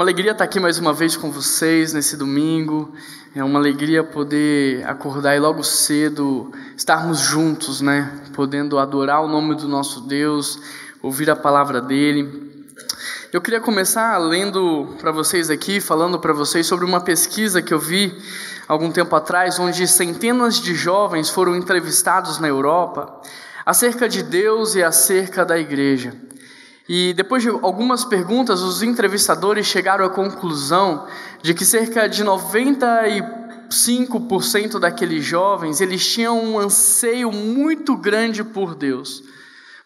Uma alegria estar aqui mais uma vez com vocês nesse domingo. É uma alegria poder acordar e logo cedo estarmos juntos, né? Podendo adorar o nome do nosso Deus, ouvir a palavra dele. Eu queria começar lendo para vocês aqui, falando para vocês sobre uma pesquisa que eu vi algum tempo atrás, onde centenas de jovens foram entrevistados na Europa acerca de Deus e acerca da igreja. E depois de algumas perguntas, os entrevistadores chegaram à conclusão de que cerca de 95% daqueles jovens, eles tinham um anseio muito grande por Deus.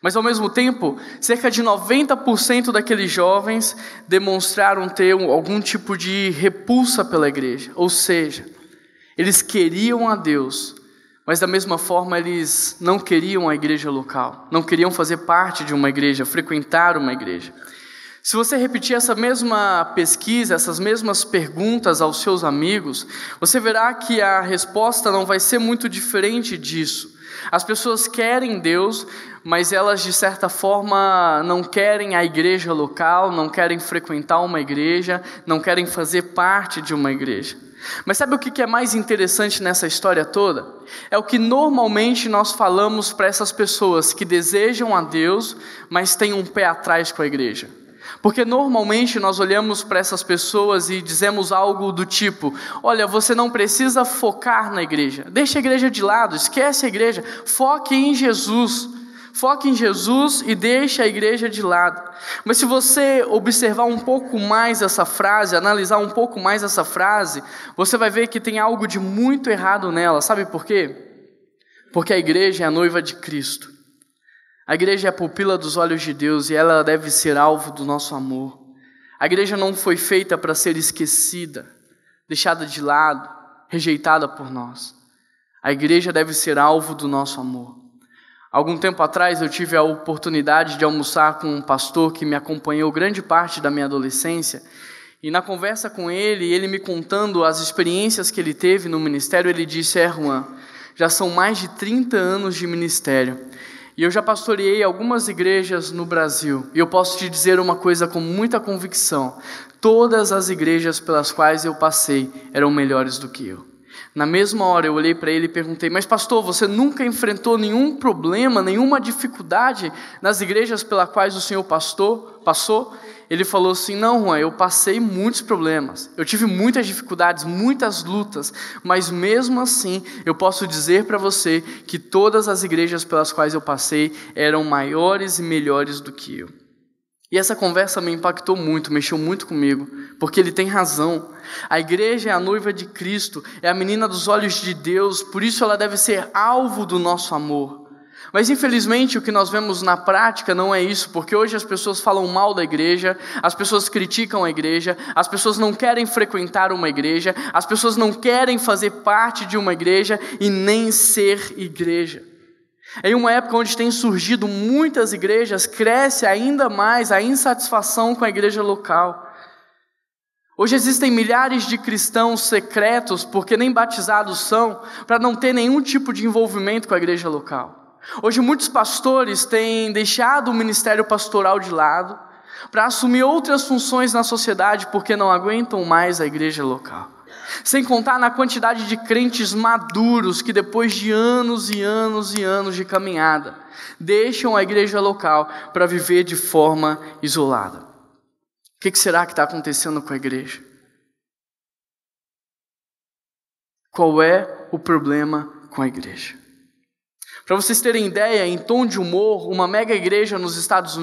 Mas ao mesmo tempo, cerca de 90% daqueles jovens demonstraram ter algum tipo de repulsa pela igreja. Ou seja, eles queriam a Deus, mas da mesma forma eles não queriam a igreja local, não queriam fazer parte de uma igreja, frequentar uma igreja. Se você repetir essa mesma pesquisa, essas mesmas perguntas aos seus amigos, você verá que a resposta não vai ser muito diferente disso. As pessoas querem Deus, mas elas de certa forma não querem a igreja local, não querem frequentar uma igreja, não querem fazer parte de uma igreja. Mas sabe o que é mais interessante nessa história toda? É o que normalmente nós falamos para essas pessoas que desejam a Deus, mas têm um pé atrás com a igreja. Porque normalmente nós olhamos para essas pessoas e dizemos algo do tipo: olha, você não precisa focar na igreja, deixa a igreja de lado, esquece a igreja, foque em Jesus. Foque em Jesus e deixe a igreja de lado. Mas se você observar um pouco mais essa frase, analisar um pouco mais essa frase, você vai ver que tem algo de muito errado nela. Sabe por quê? Porque a igreja é a noiva de Cristo. A igreja é a pupila dos olhos de Deus e ela deve ser alvo do nosso amor. A igreja não foi feita para ser esquecida, deixada de lado, rejeitada por nós. A igreja deve ser alvo do nosso amor. Algum tempo atrás eu tive a oportunidade de almoçar com um pastor que me acompanhou grande parte da minha adolescência, e na conversa com ele me contando as experiências que ele teve no ministério, ele disse: Juan, já são mais de 30 anos de ministério, e eu já pastoreei algumas igrejas no Brasil, e eu posso te dizer uma coisa com muita convicção: todas as igrejas pelas quais eu passei eram melhores do que eu. Na mesma hora eu olhei para ele e perguntei: mas pastor, você nunca enfrentou nenhum problema, nenhuma dificuldade nas igrejas pelas quais o senhor passou? Ele falou assim: não, Juan, eu passei muitos problemas, eu tive muitas dificuldades, muitas lutas, mas mesmo assim eu posso dizer para você que todas as igrejas pelas quais eu passei eram maiores e melhores do que eu. E essa conversa me impactou muito, mexeu muito comigo, porque ele tem razão. A igreja é a noiva de Cristo, é a menina dos olhos de Deus, por isso ela deve ser alvo do nosso amor. Mas infelizmente o que nós vemos na prática não é isso, porque hoje as pessoas falam mal da igreja, as pessoas criticam a igreja, as pessoas não querem frequentar uma igreja, as pessoas não querem fazer parte de uma igreja e nem ser igreja. Em uma época onde tem surgido muitas igrejas, cresce ainda mais a insatisfação com a igreja local. Hoje existem milhares de cristãos secretos, porque nem batizados são, para não ter nenhum tipo de envolvimento com a igreja local. Hoje muitos pastores têm deixado o ministério pastoral de lado, para assumir outras funções na sociedade, porque não aguentam mais a igreja local. Sem contar na quantidade de crentes maduros que depois de anos e anos e anos de caminhada, deixam a igreja local para viver de forma isolada. O que será que está acontecendo com a igreja? Qual é o problema com a igreja? Para vocês terem ideia, em tom de humor, uma mega igreja nos Estados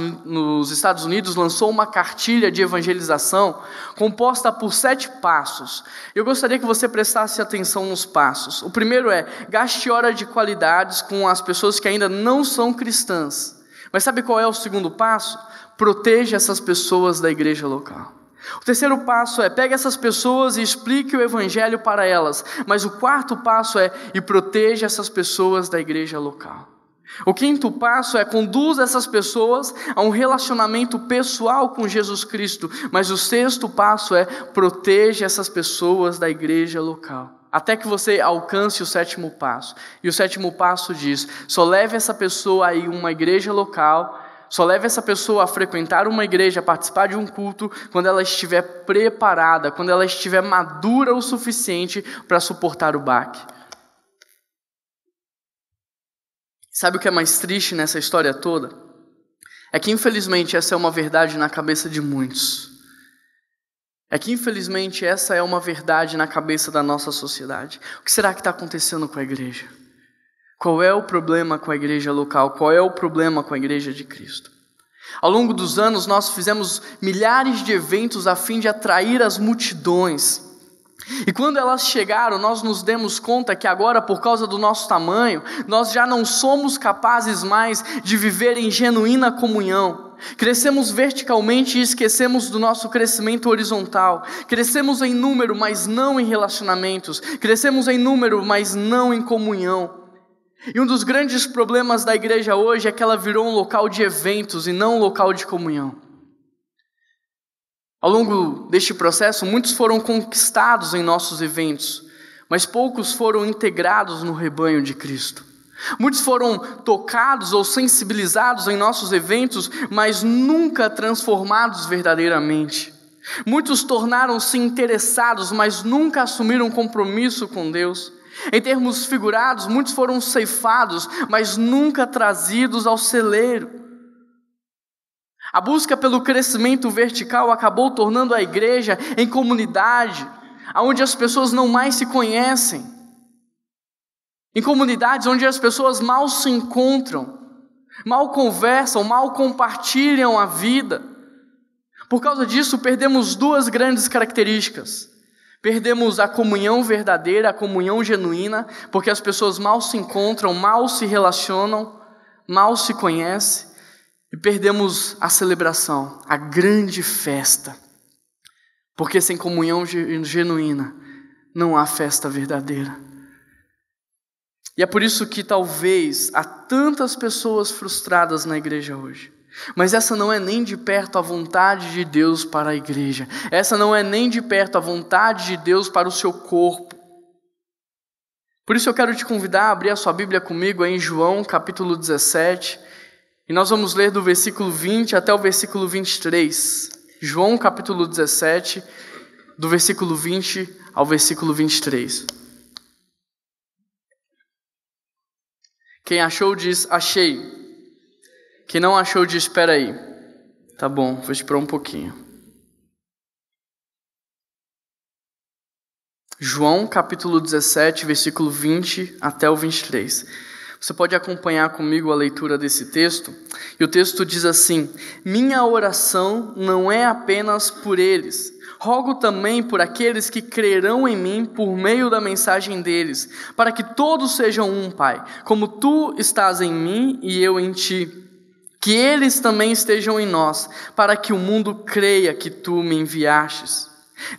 Unidos lançou uma cartilha de evangelização composta por 7 passos. Eu gostaria que você prestasse atenção nos passos. O primeiro é: gaste hora de qualidades com as pessoas que ainda não são cristãs. Mas sabe qual é o segundo passo? Proteja essas pessoas da igreja local. O terceiro passo é: pegue essas pessoas e explique o evangelho para elas. Mas o quarto passo é: e proteja essas pessoas da igreja local. O quinto passo é: conduza essas pessoas a um relacionamento pessoal com Jesus Cristo. Mas o sexto passo é: proteja essas pessoas da igreja local. Até que você alcance o 7º passo. E o 7º passo diz: só leve essa pessoa a uma igreja local Só leve essa pessoa a frequentar uma igreja, a participar de um culto, quando ela estiver preparada, quando ela estiver madura o suficiente para suportar o baque. Sabe o que é mais triste nessa história toda? É que infelizmente essa é uma verdade na cabeça de muitos. É que infelizmente essa é uma verdade na cabeça da nossa sociedade. O que será que está acontecendo com a igreja? Qual é o problema com a igreja local? Qual é o problema com a igreja de Cristo? Ao longo dos anos, nós fizemos milhares de eventos a fim de atrair as multidões. E quando elas chegaram, nós nos demos conta que agora, por causa do nosso tamanho, nós já não somos capazes mais de viver em genuína comunhão. Crescemos verticalmente e esquecemos do nosso crescimento horizontal. Crescemos em número, mas não em relacionamentos. Crescemos em número, mas não em comunhão. E um dos grandes problemas da igreja hoje é que ela virou um local de eventos e não um local de comunhão. Ao longo deste processo, muitos foram conquistados em nossos eventos, mas poucos foram integrados no rebanho de Cristo. Muitos foram tocados ou sensibilizados em nossos eventos, mas nunca transformados verdadeiramente. Muitos tornaram-se interessados, mas nunca assumiram um compromisso com Deus. Em termos figurados, muitos foram ceifados, mas nunca trazidos ao celeiro. A busca pelo crescimento vertical acabou tornando a igreja em comunidade, onde as pessoas não mais se conhecem. Em comunidades onde as pessoas mal se encontram, mal conversam, mal compartilham a vida. Por causa disso, perdemos duas grandes características. Perdemos a comunhão verdadeira, a comunhão genuína, porque as pessoas mal se encontram, mal se relacionam, mal se conhecem. E perdemos a celebração, a grande festa. Porque sem comunhão genuína, não há festa verdadeira. E é por isso que talvez há tantas pessoas frustradas na igreja hoje. Mas essa não é nem de perto a vontade de Deus para a igreja. Essa não é nem de perto a vontade de Deus para o seu corpo. Por isso eu quero te convidar a abrir a sua Bíblia comigo em João capítulo 17. E nós vamos ler do versículo 20 até o versículo 23. João capítulo 17, do versículo 20 ao versículo 23. Quem achou diz, achei. Quem não achou diz, espera aí. Tá bom, vou esperar um pouquinho. João capítulo 17, versículo 20 até o 23. Você pode acompanhar comigo a leitura desse texto. E o texto diz assim: minha oração não é apenas por eles. Rogo também por aqueles que crerão em mim por meio da mensagem deles, para que todos sejam um, Pai, como tu estás em mim e eu em ti. Que eles também estejam em nós, para que o mundo creia que tu me enviastes.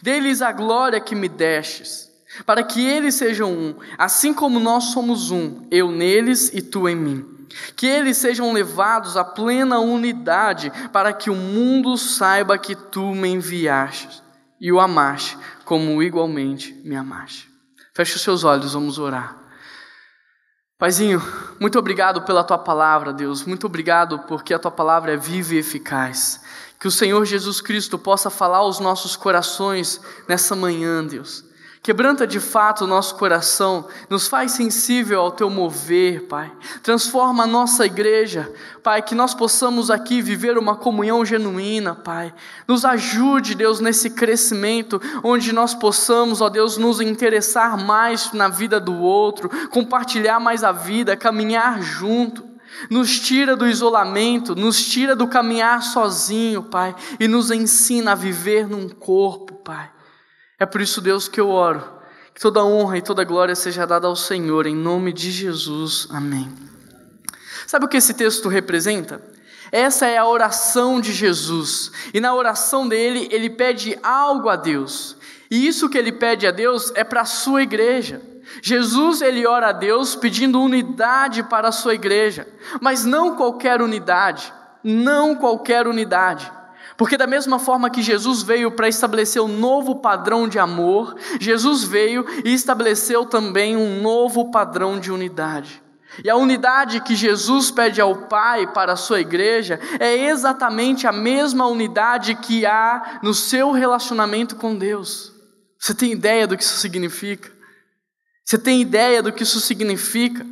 Dê-lhes a glória que me destes, para que eles sejam um, assim como nós somos um, eu neles e tu em mim. Que eles sejam levados à plena unidade, para que o mundo saiba que tu me enviastes e o amaste, como igualmente me amaste. Feche os seus olhos, vamos orar. Paizinho, muito obrigado pela Tua palavra, Deus. Muito obrigado porque a Tua palavra é viva e eficaz. Que o Senhor Jesus Cristo possa falar aos nossos corações nessa manhã, Deus. Quebranta de fato o nosso coração, nos faz sensível ao Teu mover, Pai. Transforma a nossa igreja, Pai, que nós possamos aqui viver uma comunhão genuína, Pai. Nos ajude, Deus, nesse crescimento, onde nós possamos, ó Deus, nos interessar mais na vida do outro, compartilhar mais a vida, caminhar junto. Nos tira do isolamento, nos tira do caminhar sozinho, Pai, e nos ensina a viver num corpo, Pai. É por isso, Deus, que eu oro, que toda honra e toda glória seja dada ao Senhor, em nome de Jesus, amém. Sabe o que esse texto representa? Essa é a oração de Jesus, e na oração dele, ele pede algo a Deus, e isso que ele pede a Deus é para a sua igreja. Jesus, ele ora a Deus pedindo unidade para a sua igreja, mas não qualquer unidade, porque da mesma forma que Jesus veio para estabelecer um novo padrão de amor, Jesus veio e estabeleceu também um novo padrão de unidade. E a unidade que Jesus pede ao Pai para a sua igreja é exatamente a mesma unidade que há no seu relacionamento com Deus. Você tem ideia do que isso significa? Você tem ideia do que isso significa?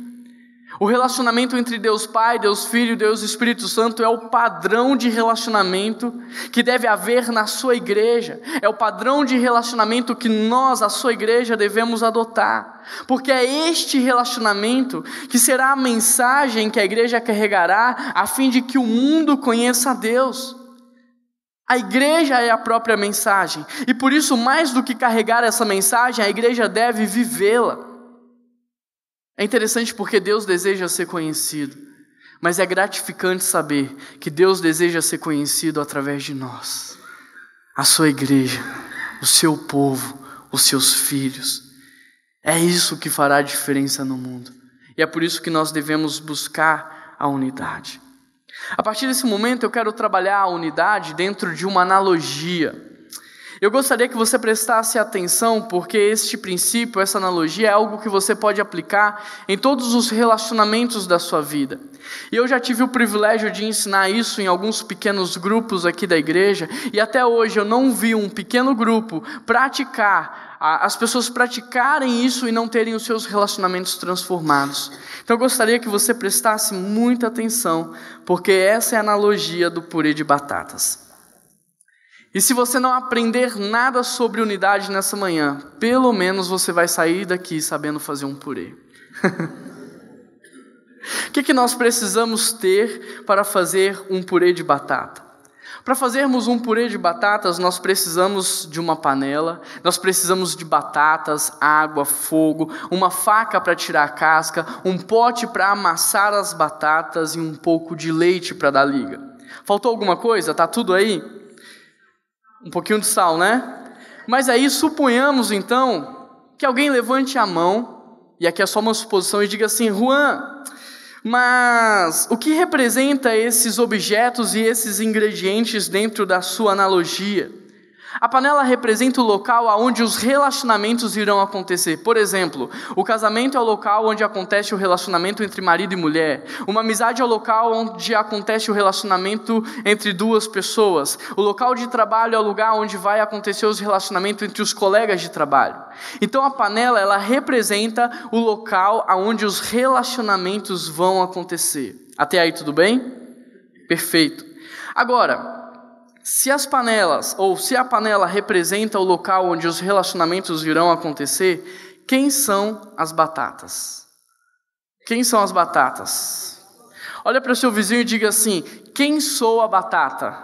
O relacionamento entre Deus Pai, Deus Filho e Deus Espírito Santo é o padrão de relacionamento que deve haver na sua igreja. É o padrão de relacionamento que nós, a sua igreja, devemos adotar. Porque é este relacionamento que será a mensagem que a igreja carregará a fim de que o mundo conheça a Deus. A igreja é a própria mensagem. E por isso, mais do que carregar essa mensagem, a igreja deve vivê-la. É interessante porque Deus deseja ser conhecido, mas é gratificante saber que Deus deseja ser conhecido através de nós, a sua igreja, o seu povo, os seus filhos. É isso que fará a diferença no mundo, e é por isso que nós devemos buscar a unidade. A partir desse momento eu quero trabalhar a unidade dentro de uma analogia. Eu gostaria que você prestasse atenção, porque este princípio, essa analogia é algo que você pode aplicar em todos os relacionamentos da sua vida. E eu já tive o privilégio de ensinar isso em alguns pequenos grupos aqui da igreja, e até hoje eu não vi um pequeno grupo as pessoas praticarem isso e não terem os seus relacionamentos transformados. Então eu gostaria que você prestasse muita atenção, porque essa é a analogia do purê de batatas. E se você não aprender nada sobre unidade nessa manhã, pelo menos você vai sair daqui sabendo fazer um purê. O que nós precisamos ter para fazer um purê de batata? Para fazermos um purê de batatas, nós precisamos de uma panela, nós precisamos de batatas, água, fogo, uma faca para tirar a casca, um pote para amassar as batatas e um pouco de leite para dar liga. Faltou alguma coisa? Tá tudo aí? Um pouquinho de sal, né? Mas aí suponhamos então que alguém levante a mão, e aqui é só uma suposição, e diga assim: Juan, mas o que representa esses objetos e esses ingredientes dentro da sua analogia? A panela representa o local onde os relacionamentos irão acontecer. Por exemplo, o casamento é o local onde acontece o relacionamento entre marido e mulher. Uma amizade é o local onde acontece o relacionamento entre duas pessoas. O local de trabalho é o lugar onde vai acontecer os relacionamentos entre os colegas de trabalho. Então a panela, ela representa o local onde os relacionamentos vão acontecer. Até aí tudo bem? Perfeito. Agora, se a panela representa o local onde os relacionamentos irão acontecer, quem são as batatas? Quem são as batatas? Olha para o seu vizinho e diga assim: quem sou a batata?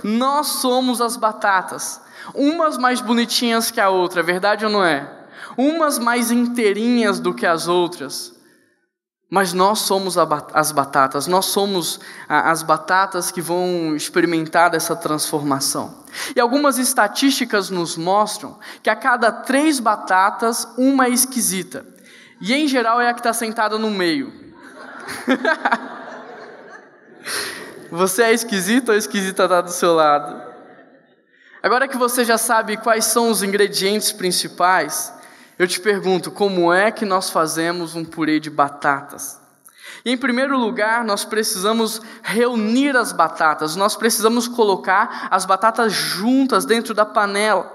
Nós somos as batatas, umas mais bonitinhas que a outra, é verdade ou não é? Umas mais inteirinhas do que as outras. Mas nós somos as batatas, nós somos as batatas que vão experimentar essa transformação. E algumas estatísticas nos mostram que a cada 3 batatas, uma é esquisita. E em geral é a que está sentada no meio. Você é esquisito ou a esquisita está do seu lado? Agora que você já sabe quais são os ingredientes principais, eu te pergunto, como é que nós fazemos um purê de batatas? E em primeiro lugar, nós precisamos reunir as batatas, nós precisamos colocar as batatas juntas dentro da panela.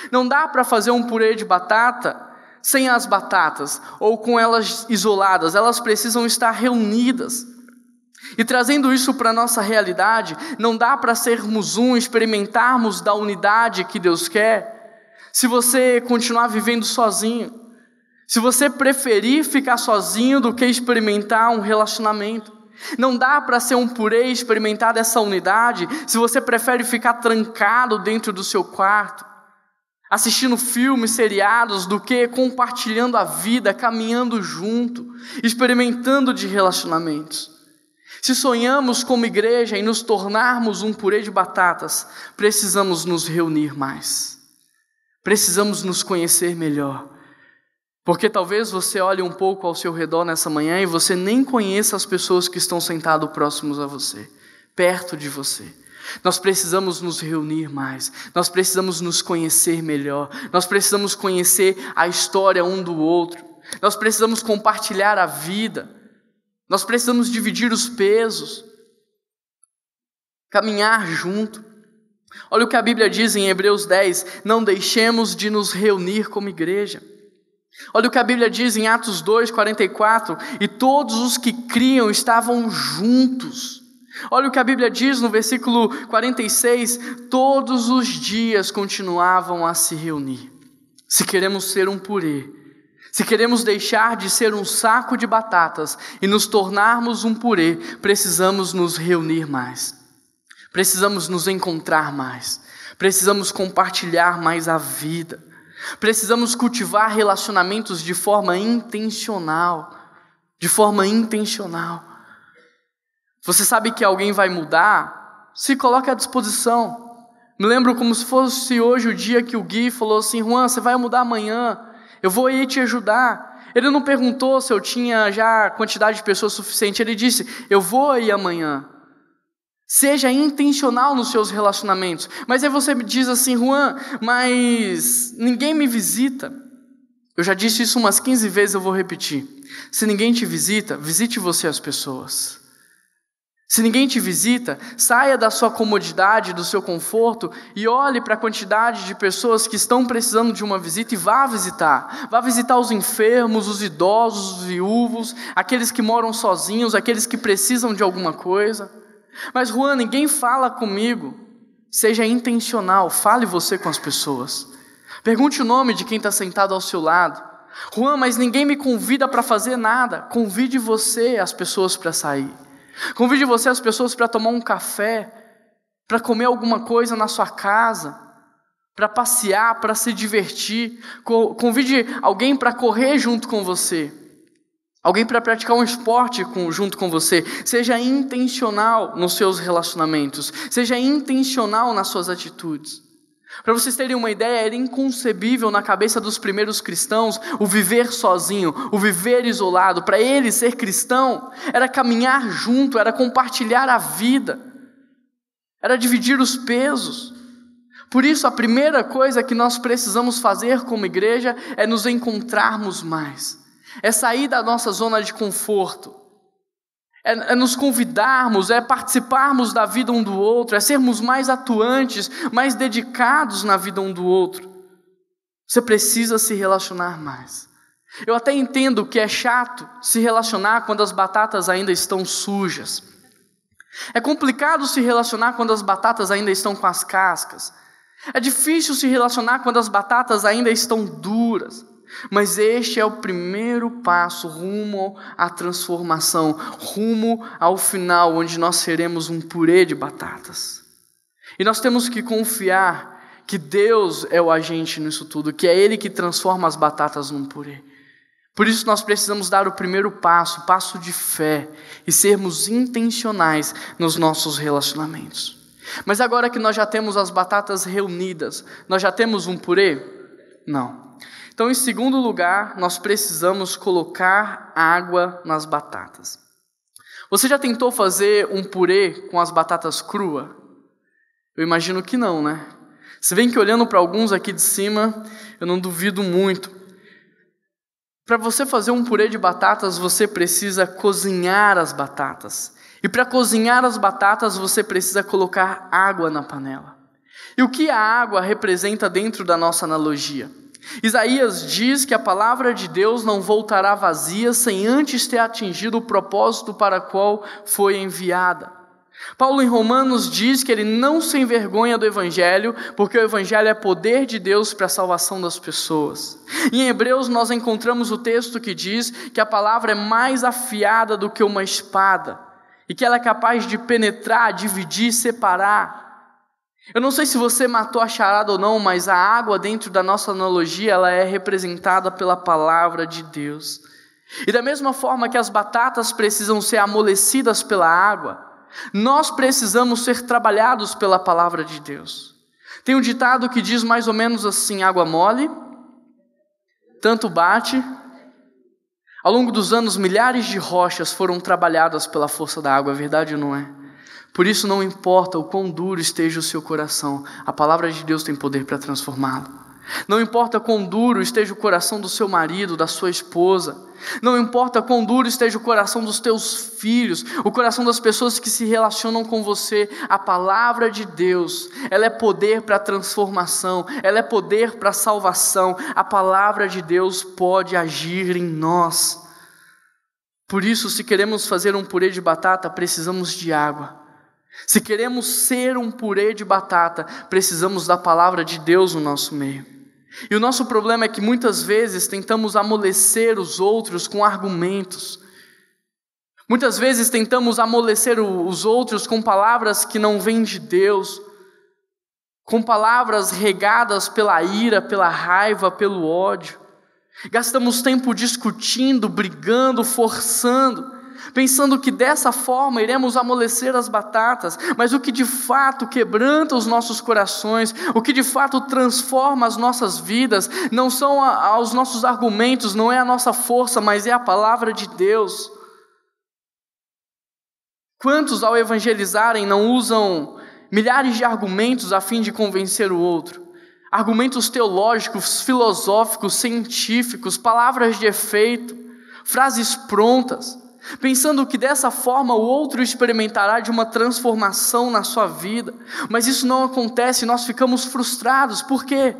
Não dá para fazer um purê de batata sem as batatas, ou com elas isoladas, elas precisam estar reunidas. E trazendo isso para a nossa realidade, não dá para sermos experimentarmos da unidade que Deus quer, se você continuar vivendo sozinho, se você preferir ficar sozinho do que experimentar um relacionamento. Não dá para ser um purê e experimentar dessa unidade se você prefere ficar trancado dentro do seu quarto, assistindo filmes, seriados, do que compartilhando a vida, caminhando junto, experimentando de relacionamentos. Se sonhamos como igreja em nos tornarmos um purê de batatas, precisamos nos reunir mais. Precisamos nos conhecer melhor, porque talvez você olhe um pouco ao seu redor nessa manhã e você nem conheça as pessoas que estão sentadas próximos a você, perto de você. Nós precisamos nos reunir mais, nós precisamos nos conhecer melhor, nós precisamos conhecer a história um do outro. Nós precisamos compartilhar a vida. Nós precisamos dividir os pesos. Caminhar junto. Olha o que a Bíblia diz em Hebreus 10, não deixemos de nos reunir como igreja. Olha o que a Bíblia diz em Atos 2, 44, e todos os que criam estavam juntos. Olha o que a Bíblia diz no versículo 46, todos os dias continuavam a se reunir. Se queremos ser um purê, se queremos deixar de ser um saco de batatas e nos tornarmos um purê, precisamos nos reunir mais. Precisamos nos encontrar mais. Precisamos compartilhar mais a vida. Precisamos cultivar relacionamentos de forma intencional. De forma intencional. Você sabe que alguém vai mudar? Se coloque à disposição. Me lembro como se fosse hoje o dia que o Gui falou assim, Juan, você vai mudar amanhã, eu vou ir te ajudar. Ele não perguntou se eu tinha já quantidade de pessoas suficiente, ele disse, eu vou ir amanhã. Seja intencional nos seus relacionamentos. Mas aí você me diz assim, Juan, mas ninguém me visita. Eu já disse isso umas 15 vezes, eu vou repetir. Se ninguém te visita, visite você as pessoas. Se ninguém te visita, saia da sua comodidade, do seu conforto e olhe para a quantidade de pessoas que estão precisando de uma visita e vá visitar. Vá visitar os enfermos, os idosos, os viúvos, aqueles que moram sozinhos, aqueles que precisam de alguma coisa. Mas Juan, ninguém fala comigo. Seja intencional, fale você com as pessoas. Pergunte o nome de quem está sentado ao seu lado. Juan, mas ninguém me convida para fazer nada. Convide você as pessoas para sair. Convide você as pessoas para tomar um café, para comer alguma coisa na sua casa, para passear, para se divertir. Convide alguém para correr junto com você, alguém para praticar um esporte junto com você. Seja intencional nos seus relacionamentos, seja intencional nas suas atitudes. Para vocês terem uma ideia, era inconcebível na cabeça dos primeiros cristãos o viver sozinho, o viver isolado. Para eles, ser cristão era caminhar junto, era compartilhar a vida, era dividir os pesos. Por isso, a primeira coisa que nós precisamos fazer como igreja é nos encontrarmos mais, é sair da nossa zona de conforto, é nos convidarmos, é participarmos da vida um do outro, é sermos mais atuantes, mais dedicados na vida um do outro. Você precisa se relacionar mais. Eu até entendo que é chato se relacionar quando as batatas ainda estão sujas. É complicado se relacionar quando as batatas ainda estão com as cascas. É difícil se relacionar quando as batatas ainda estão duras. Mas este é o primeiro passo rumo à transformação, rumo ao final, onde nós seremos um purê de batatas. E nós temos que confiar que Deus é o agente nisso tudo, que é Ele que transforma as batatas num purê. Por isso nós precisamos dar o primeiro passo, o passo de fé, e sermos intencionais nos nossos relacionamentos. Mas agora que nós já temos as batatas reunidas, nós já temos um purê? Não. Então, em segundo lugar, nós precisamos colocar água nas batatas. Você já tentou fazer um purê com as batatas cruas? Eu imagino que não, né? Se bem que olhando para alguns aqui de cima, eu não duvido muito. Para você fazer um purê de batatas, você precisa cozinhar as batatas. E para cozinhar as batatas, você precisa colocar água na panela. E o que a água representa dentro da nossa analogia? Isaías diz que a palavra de Deus não voltará vazia sem antes ter atingido o propósito para qual foi enviada. Paulo em Romanos diz que ele não se envergonha do Evangelho, porque o Evangelho é poder de Deus para a salvação das pessoas. E em Hebreus nós encontramos o texto que diz que a palavra é mais afiada do que uma espada, e que ela é capaz de penetrar, dividir, separar. Eu não sei se você matou a charada ou não, mas a água dentro da nossa analogia, ela é representada pela palavra de Deus. E da mesma forma que as batatas precisam ser amolecidas pela água, nós precisamos ser trabalhados pela palavra de Deus. Tem um ditado que diz mais ou menos assim: água mole, tanto bate. Ao longo dos anos, milhares de rochas foram trabalhadas pela força da água, é verdade ou não é? Por isso não importa o quão duro esteja o seu coração, a palavra de Deus tem poder para transformá-lo. Não importa quão duro esteja o coração do seu marido, da sua esposa. Não importa quão duro esteja o coração dos teus filhos, o coração das pessoas que se relacionam com você. A palavra de Deus, ela é poder para a transformação, ela é poder para a salvação. A palavra de Deus pode agir em nós. Por isso, se queremos fazer um purê de batata, precisamos de água. Se queremos ser um purê de batata, precisamos da palavra de Deus no nosso meio. E o nosso problema é que muitas vezes tentamos amolecer os outros com argumentos. Muitas vezes tentamos amolecer os outros com palavras que não vêm de Deus, com palavras regadas pela ira, pela raiva, pelo ódio. Gastamos tempo discutindo, brigando, forçando, pensando que dessa forma iremos amolecer as batatas, mas o que de fato quebranta os nossos corações, o que de fato transforma as nossas vidas, não são os nossos argumentos, não é a nossa força, mas é a palavra de Deus. Quantos ao evangelizarem não usam milhares de argumentos a fim de convencer o outro? Argumentos teológicos, filosóficos, científicos, palavras de efeito, frases prontas, pensando que dessa forma o outro experimentará de uma transformação na sua vida. Mas isso não acontece, nós ficamos frustrados. Por quê?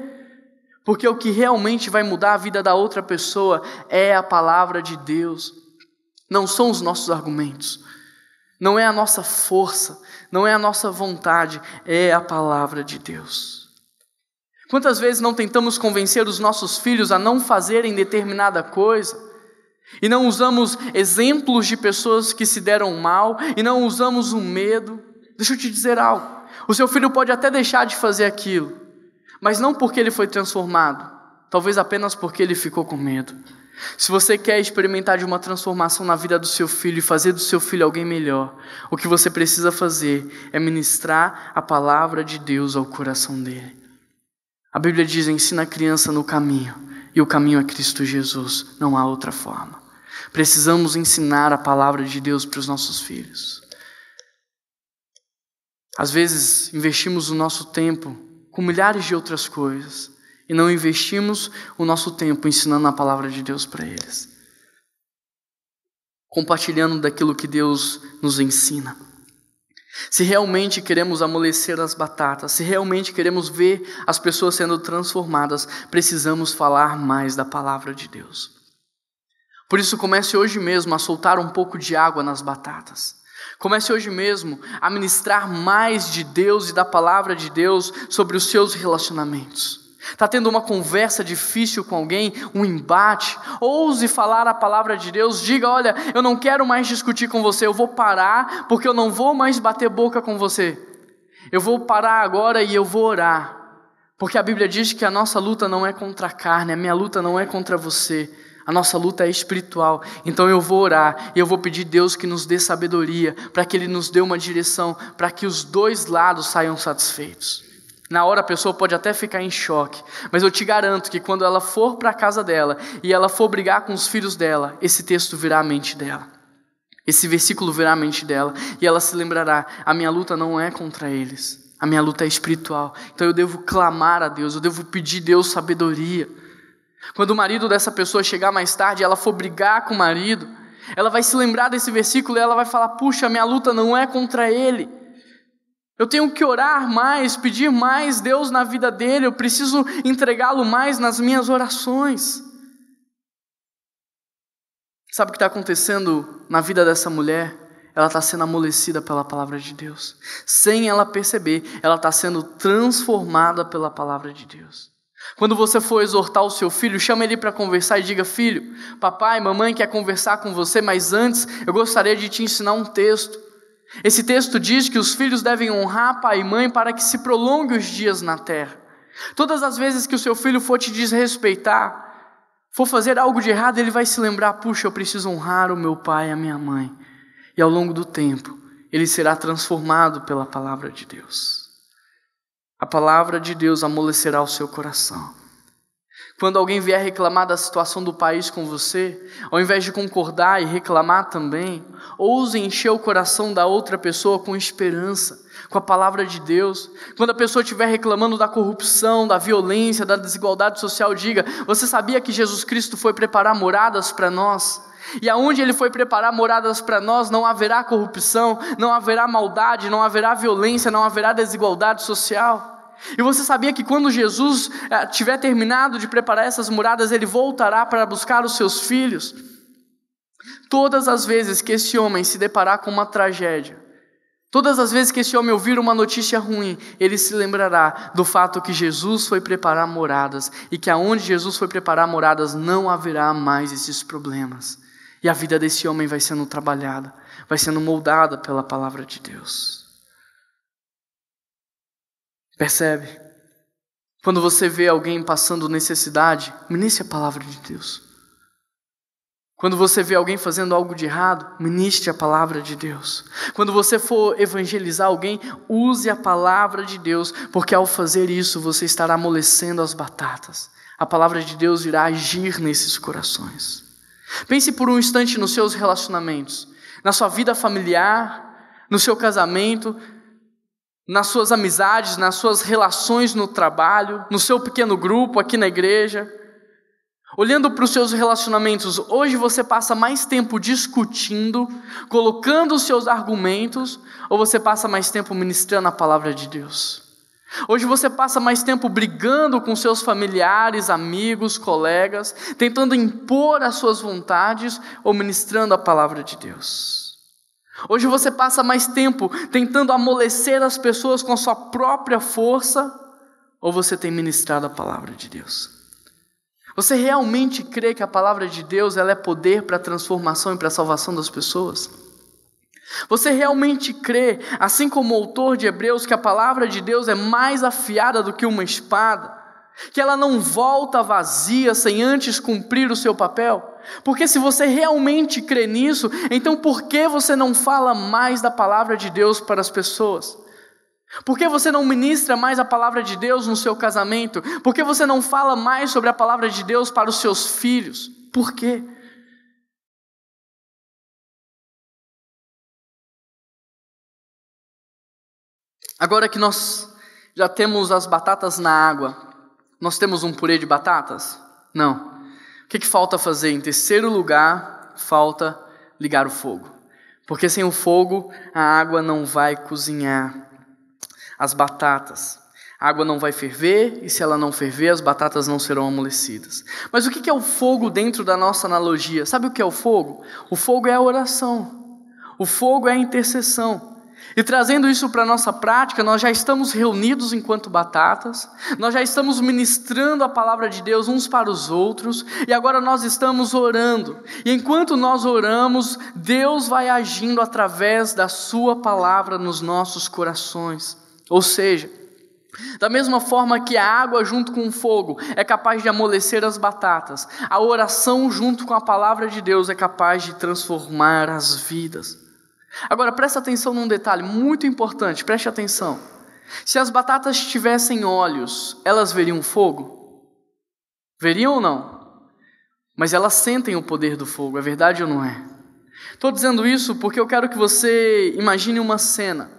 Porque o que realmente vai mudar a vida da outra pessoa é a palavra de Deus. Não são os nossos argumentos, não é a nossa força, não é a nossa vontade, é a palavra de Deus. Quantas vezes não tentamos convencer os nossos filhos a não fazerem determinada coisa, e não usamos exemplos de pessoas que se deram mal, e não usamos o medo? Deixa eu te dizer algo, o seu filho pode até deixar de fazer aquilo, mas não porque ele foi transformado, talvez apenas porque ele ficou com medo. Se você quer experimentar de uma transformação na vida do seu filho e fazer do seu filho alguém melhor, o que você precisa fazer é ministrar a palavra de Deus ao coração dele. A Bíblia diz: ensina a criança no caminho, e o caminho é Cristo Jesus, não há outra forma. Precisamos ensinar a palavra de Deus para os nossos filhos. Às vezes investimos o nosso tempo com milhares de outras coisas e não investimos o nosso tempo ensinando a palavra de Deus para eles, compartilhando daquilo que Deus nos ensina. Se realmente queremos amolecer as batatas, se realmente queremos ver as pessoas sendo transformadas, precisamos falar mais da palavra de Deus. Por isso, comece hoje mesmo a soltar um pouco de água nas batatas. Comece hoje mesmo a ministrar mais de Deus e da palavra de Deus sobre os seus relacionamentos. Está tendo uma conversa difícil com alguém, um embate? Ouse falar a palavra de Deus. Diga: olha, eu não quero mais discutir com você, eu vou parar, porque eu não vou mais bater boca com você. Eu vou parar agora e eu vou orar, porque a Bíblia diz que a nossa luta não é contra a carne, a minha luta não é contra você, a nossa luta é espiritual. Então eu vou orar e eu vou pedir a Deus que nos dê sabedoria, para que Ele nos dê uma direção, para que os dois lados saiam satisfeitos. Na hora a pessoa pode até ficar em choque, mas eu te garanto que quando ela for para a casa dela e ela for brigar com os filhos dela, esse texto virá à mente dela, esse versículo virá à mente dela, e ela se lembrará: a minha luta não é contra eles, a minha luta é espiritual. Então eu devo clamar a Deus, eu devo pedir a Deus sabedoria. Quando o marido dessa pessoa chegar mais tarde e ela for brigar com o marido, ela vai se lembrar desse versículo e ela vai falar: puxa, a minha luta não é contra ele. Eu tenho que orar mais, pedir mais Deus na vida dele, eu preciso entregá-lo mais nas minhas orações. Sabe o que está acontecendo na vida dessa mulher? Ela está sendo amolecida pela palavra de Deus. Sem ela perceber, ela está sendo transformada pela palavra de Deus. Quando você for exortar o seu filho, chama ele para conversar e diga: filho, papai, mamãe quer conversar com você, mas antes eu gostaria de te ensinar um texto. Esse texto diz que os filhos devem honrar pai e mãe para que se prolongue os dias na terra. Todas as vezes que o seu filho for te desrespeitar, for fazer algo de errado, ele vai se lembrar: puxa, eu preciso honrar o meu pai e a minha mãe. E ao longo do tempo, ele será transformado pela palavra de Deus. A palavra de Deus amolecerá o seu coração. Quando alguém vier reclamar da situação do país com você, ao invés de concordar e reclamar também, ouse encher o coração da outra pessoa com esperança, com a palavra de Deus. Quando a pessoa estiver reclamando da corrupção, da violência, da desigualdade social, diga: você sabia que Jesus Cristo foi preparar moradas para nós? E aonde Ele foi preparar moradas para nós, não haverá corrupção, não haverá maldade, não haverá violência, não haverá desigualdade social. E você sabia que quando Jesus tiver terminado de preparar essas moradas, Ele voltará para buscar os seus filhos? Todas as vezes que esse homem se deparar com uma tragédia, todas as vezes que esse homem ouvir uma notícia ruim, ele se lembrará do fato que Jesus foi preparar moradas, e que aonde Jesus foi preparar moradas não haverá mais esses problemas. E a vida desse homem vai sendo trabalhada, vai sendo moldada pela palavra de Deus. Percebe? Quando você vê alguém passando necessidade, ministre a palavra de Deus. Quando você vê alguém fazendo algo de errado, ministre a palavra de Deus. Quando você for evangelizar alguém, use a palavra de Deus, porque ao fazer isso você estará amolecendo as batatas. A palavra de Deus irá agir nesses corações. Pense por um instante nos seus relacionamentos, na sua vida familiar, no seu casamento, nas suas amizades, nas suas relações no trabalho, no seu pequeno grupo aqui na igreja. Olhando para os seus relacionamentos, hoje você passa mais tempo discutindo, colocando os seus argumentos, ou você passa mais tempo ministrando a palavra de Deus? Hoje você passa mais tempo brigando com seus familiares, amigos, colegas, tentando impor as suas vontades, ou ministrando a palavra de Deus? Hoje você passa mais tempo tentando amolecer as pessoas com a sua própria força, ou você tem ministrado a palavra de Deus? Você realmente crê que a palavra de Deus ela é poder para a transformação e para a salvação das pessoas? Você realmente crê, assim como o autor de Hebreus, que a palavra de Deus é mais afiada do que uma espada? Que ela não volta vazia sem antes cumprir o seu papel? Porque se você realmente crê nisso, então por que você não fala mais da palavra de Deus para as pessoas? Por que você não ministra mais a palavra de Deus no seu casamento? Por que você não fala mais sobre a palavra de Deus para os seus filhos? Por quê? Agora que nós já temos as batatas na água, nós temos um purê de batatas? Não. O que falta fazer? Em terceiro lugar, falta ligar o fogo. Porque sem o fogo, a água não vai cozinhar as batatas. A água não vai ferver, e se ela não ferver, as batatas não serão amolecidas. Mas o que é o fogo dentro da nossa analogia? Sabe o que é o fogo? O fogo é a oração. O fogo é a intercessão. E trazendo isso para a nossa prática, nós já estamos reunidos enquanto batatas, nós já estamos ministrando a palavra de Deus uns para os outros, e agora nós estamos orando. E enquanto nós oramos, Deus vai agindo através da sua palavra nos nossos corações. Ou seja, da mesma forma que a água junto com o fogo é capaz de amolecer as batatas, a oração junto com a palavra de Deus é capaz de transformar as vidas. Agora presta atenção num detalhe muito importante, preste atenção. Se as batatas tivessem olhos, elas veriam fogo? Veriam ou não? Mas elas sentem o poder do fogo, é verdade ou não é? Estou dizendo isso porque eu quero que você imagine uma cena.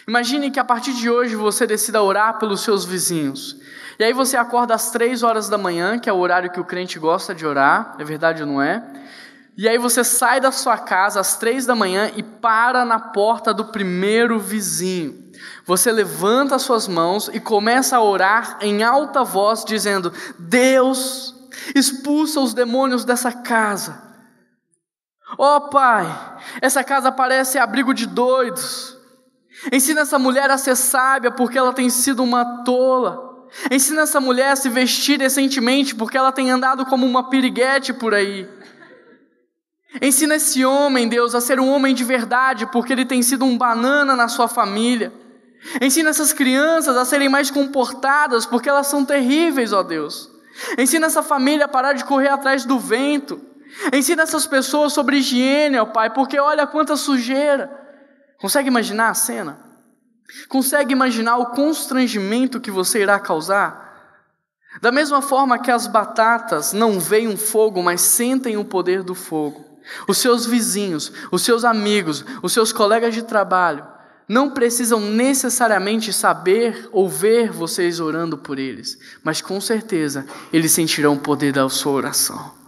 Imagine que a partir de hoje você decida orar pelos seus vizinhos. E aí você acorda às 3 horas da manhã, que é o horário que o crente gosta de orar, é verdade ou não é? E aí você sai da sua casa às 3 da manhã e para na porta do primeiro vizinho. Você levanta as suas mãos e começa a orar em alta voz, dizendo: Deus, expulsa os demônios dessa casa. Ó Pai, essa casa parece abrigo de doidos. Ensina essa mulher a ser sábia, porque ela tem sido uma tola. Ensina essa mulher a se vestir decentemente, porque ela tem andado como uma piriguete por aí. Ensina esse homem, Deus, a ser um homem de verdade, porque ele tem sido um banana na sua família. Ensina essas crianças a serem mais comportadas, porque elas são terríveis, ó Deus. Ensina essa família a parar de correr atrás do vento. Ensina essas pessoas sobre higiene, ó Pai, porque olha quanta sujeira. Consegue imaginar a cena? Consegue imaginar o constrangimento que você irá causar? Da mesma forma que as batatas não veem um fogo, mas sentem o poder do fogo, os seus vizinhos, os seus amigos, os seus colegas de trabalho não precisam necessariamente saber ou ver vocês orando por eles, mas com certeza eles sentirão o poder da sua oração.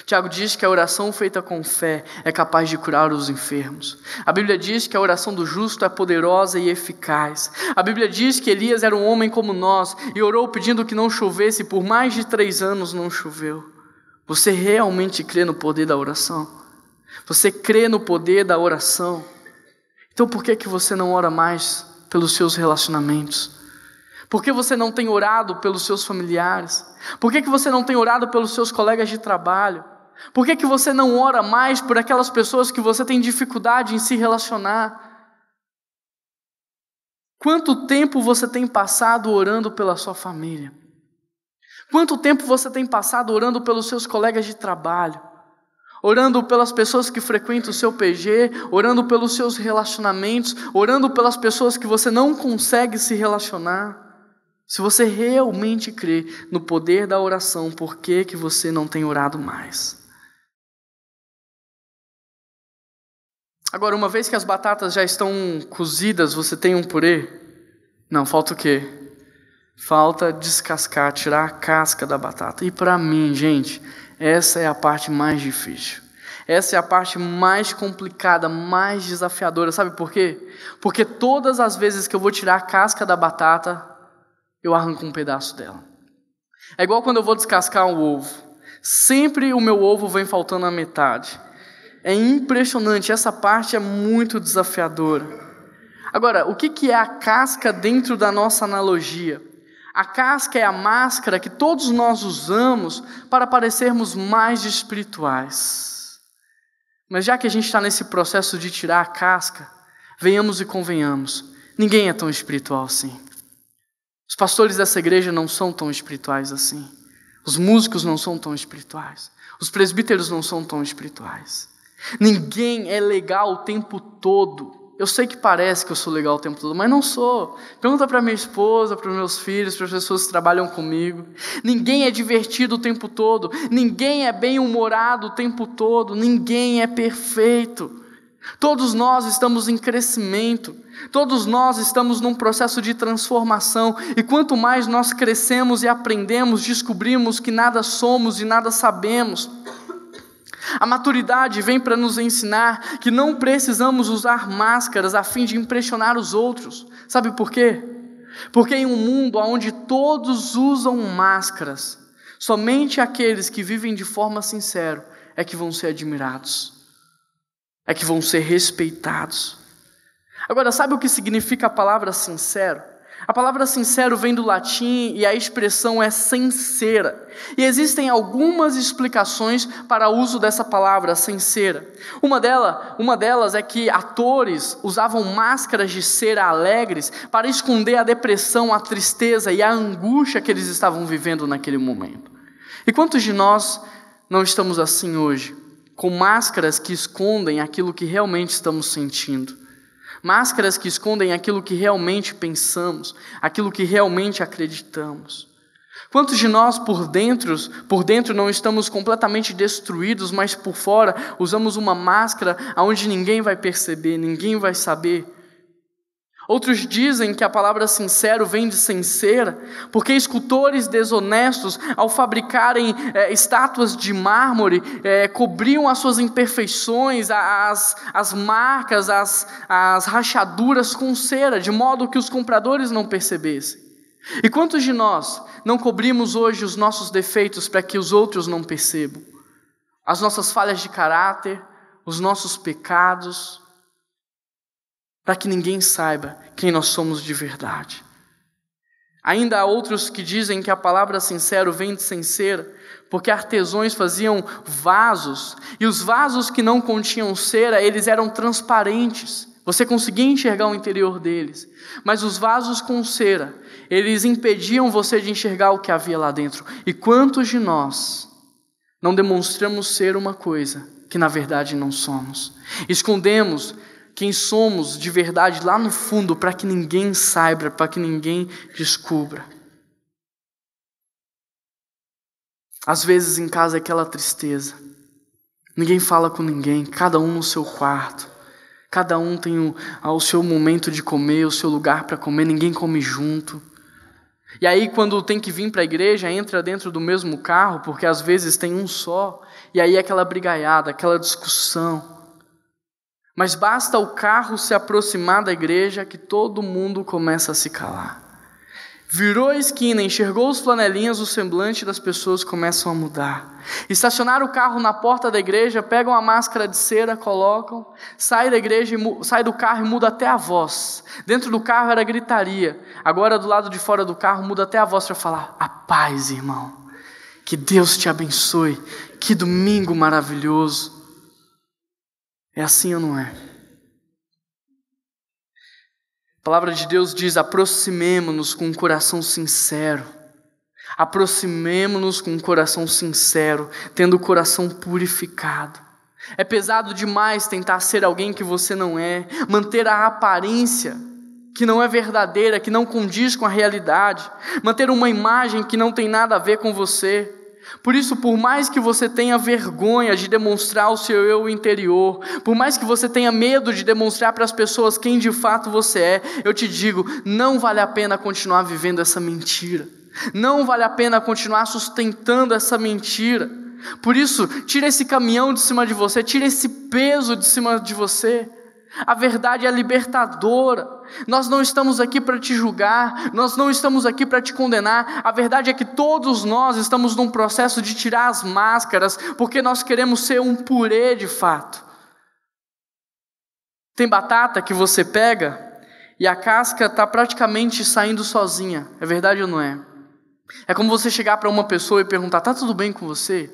Tiago diz que a oração feita com fé é capaz de curar os enfermos. A Bíblia diz que a oração do justo é poderosa e eficaz. A Bíblia diz que Elias era um homem como nós e orou pedindo que não chovesse, e por mais de 3 anos não choveu. Você realmente crê no poder da oração? Você crê no poder da oração? Então por que você não ora mais pelos seus relacionamentos? Por que você não tem orado pelos seus familiares? Por que você não tem orado pelos seus colegas de trabalho? Por que você não ora mais por aquelas pessoas que você tem dificuldade em se relacionar? Quanto tempo você tem passado orando pela sua família? Quanto tempo você tem passado orando pelos seus colegas de trabalho? Orando pelas pessoas que frequentam o seu PG, orando pelos seus relacionamentos, orando pelas pessoas que você não consegue se relacionar? Se você realmente crê no poder da oração, por que você não tem orado mais? Agora, uma vez que as batatas já estão cozidas, você tem um purê? Não, falta o quê? Falta descascar, tirar a casca da batata. E para mim, gente, essa é a parte mais difícil. Essa é a parte mais complicada, mais desafiadora. Sabe por quê? Porque todas as vezes que eu vou tirar a casca da batata, eu arranco um pedaço dela. É igual quando eu vou descascar um ovo. Sempre o meu ovo vem faltando a metade. É impressionante, essa parte é muito desafiadora. Agora, o que é a casca dentro da nossa analogia? A casca é a máscara que todos nós usamos para parecermos mais espirituais. Mas já que a gente está nesse processo de tirar a casca, venhamos e convenhamos, ninguém é tão espiritual assim. Os pastores dessa igreja não são tão espirituais assim. Os músicos não são tão espirituais. Os presbíteros não são tão espirituais. Ninguém é legal o tempo todo. Eu sei que parece que eu sou legal o tempo todo, mas não sou. Pergunta para minha esposa, para os meus filhos, para as pessoas que trabalham comigo. Ninguém é divertido o tempo todo. Ninguém é bem-humorado o tempo todo. Ninguém é perfeito. Todos nós estamos em crescimento, todos nós estamos num processo de transformação, e quanto mais nós crescemos e aprendemos, descobrimos que nada somos e nada sabemos. A maturidade vem para nos ensinar que não precisamos usar máscaras a fim de impressionar os outros. Sabe por quê? Porque em um mundo onde todos usam máscaras, somente aqueles que vivem de forma sincera é que vão ser admirados. É que vão ser respeitados. Agora, sabe o que significa a palavra sincero? A palavra sincero vem do latim e a expressão é sincera. E existem algumas explicações para o uso dessa palavra, sincera. Uma delas é que atores usavam máscaras de cera alegres para esconder a depressão, a tristeza e a angústia que eles estavam vivendo naquele momento. E quantos de nós não estamos assim hoje? Com máscaras que escondem aquilo que realmente estamos sentindo. Máscaras que escondem aquilo que realmente pensamos, aquilo que realmente acreditamos. Quantos de nós por dentro não estamos completamente destruídos, mas por fora usamos uma máscara onde ninguém vai perceber, ninguém vai saber? Outros dizem que a palavra sincero vem de sincera, porque escultores desonestos, ao fabricarem estátuas de mármore, cobriam as suas imperfeições, as marcas, as rachaduras com cera, de modo que os compradores não percebessem. E quantos de nós não cobrimos hoje os nossos defeitos para que os outros não percebam? As nossas falhas de caráter, os nossos pecados, para que ninguém saiba quem nós somos de verdade. Ainda há outros que dizem que a palavra sincero vem de sincera, porque artesãos faziam vasos, e os vasos que não continham cera, eles eram transparentes, você conseguia enxergar o interior deles, mas os vasos com cera, eles impediam você de enxergar o que havia lá dentro. E quantos de nós não demonstramos ser uma coisa que na verdade não somos? Escondemos quem somos de verdade lá no fundo para que ninguém saiba, para que ninguém descubra. Às vezes em casa é aquela tristeza. Ninguém fala com ninguém, cada um no seu quarto. Cada um tem o seu momento de comer, o seu lugar para comer, ninguém come junto. E aí quando tem que vir para a igreja, entra dentro do mesmo carro, porque às vezes tem um só. E aí aquela brigaiada, aquela discussão. Mas basta o carro se aproximar da igreja que todo mundo começa a se calar. Virou a esquina, enxergou os flanelinhas, o semblante das pessoas começam a mudar. Estacionaram o carro na porta da igreja, pegam a máscara de cera, colocam, sai da igreja, sai do carro e muda até a voz. Dentro do carro era gritaria, agora do lado de fora do carro muda até a voz para falar: a paz, irmão, que Deus te abençoe, que domingo maravilhoso. É assim ou não é? A palavra de Deus diz: aproximemo-nos com um coração sincero. Aproximemo-nos com um coração sincero, tendo o coração purificado. É pesado demais tentar ser alguém que você não é, manter a aparência que não é verdadeira, que não condiz com a realidade, manter uma imagem que não tem nada a ver com você. Por isso, por mais que você tenha vergonha de demonstrar o seu eu interior, por mais que você tenha medo de demonstrar para as pessoas quem de fato você é, eu te digo, não vale a pena continuar vivendo essa mentira. Não vale a pena continuar sustentando essa mentira. Por isso, tira esse caminhão de cima de você, tira esse peso de cima de você. A verdade é libertadora. Nós não estamos aqui para te julgar, nós não estamos aqui para te condenar. A verdade é que todos nós estamos num processo de tirar as máscaras, porque nós queremos ser um purê de fato. Tem batata que você pega e a casca está praticamente saindo sozinha. É verdade ou não é? É como você chegar para uma pessoa e perguntar: tá tudo bem com você?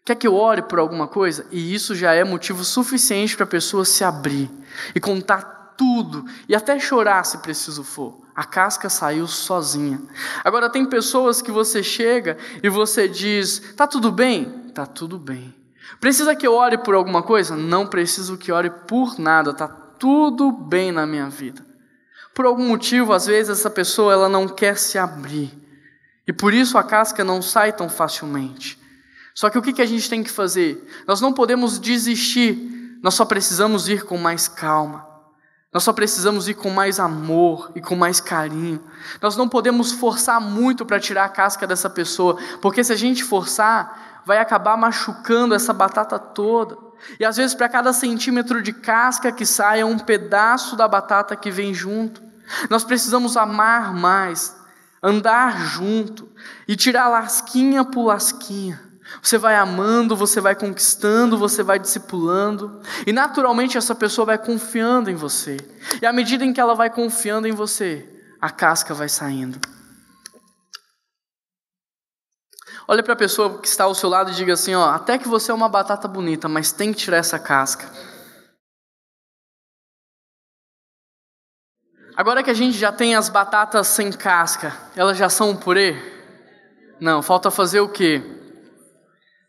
Quer que eu ore por alguma coisa? E isso já é motivo suficiente para a pessoa se abrir e contar tudo, e até chorar se preciso for. A casca saiu sozinha. Agora tem pessoas que você chega e você diz: tá tudo bem? Tá tudo bem. Precisa que eu ore por alguma coisa? Não preciso que ore por nada, tá tudo bem na minha vida. Por algum motivo, às vezes essa pessoa ela não quer se abrir, e por isso a casca não sai tão facilmente. Só que o que a gente tem que fazer? Nós não podemos desistir, nós só precisamos ir com mais calma. Nós só precisamos ir com mais amor e com mais carinho. Nós não podemos forçar muito para tirar a casca dessa pessoa, porque se a gente forçar, vai acabar machucando essa batata toda. E às vezes para cada centímetro de casca que sai é um pedaço da batata que vem junto. Nós precisamos amar mais, andar junto e tirar lasquinha por lasquinha. Você vai amando, você vai conquistando, você vai discipulando, e naturalmente essa pessoa vai confiando em você. E à medida em que ela vai confiando em você, a casca vai saindo. Olha para a pessoa que está ao seu lado e diga assim: ó, até que você é uma batata bonita, mas tem que tirar essa casca. Agora que a gente já tem as batatas sem casca, elas já são um purê? Não, falta fazer o quê?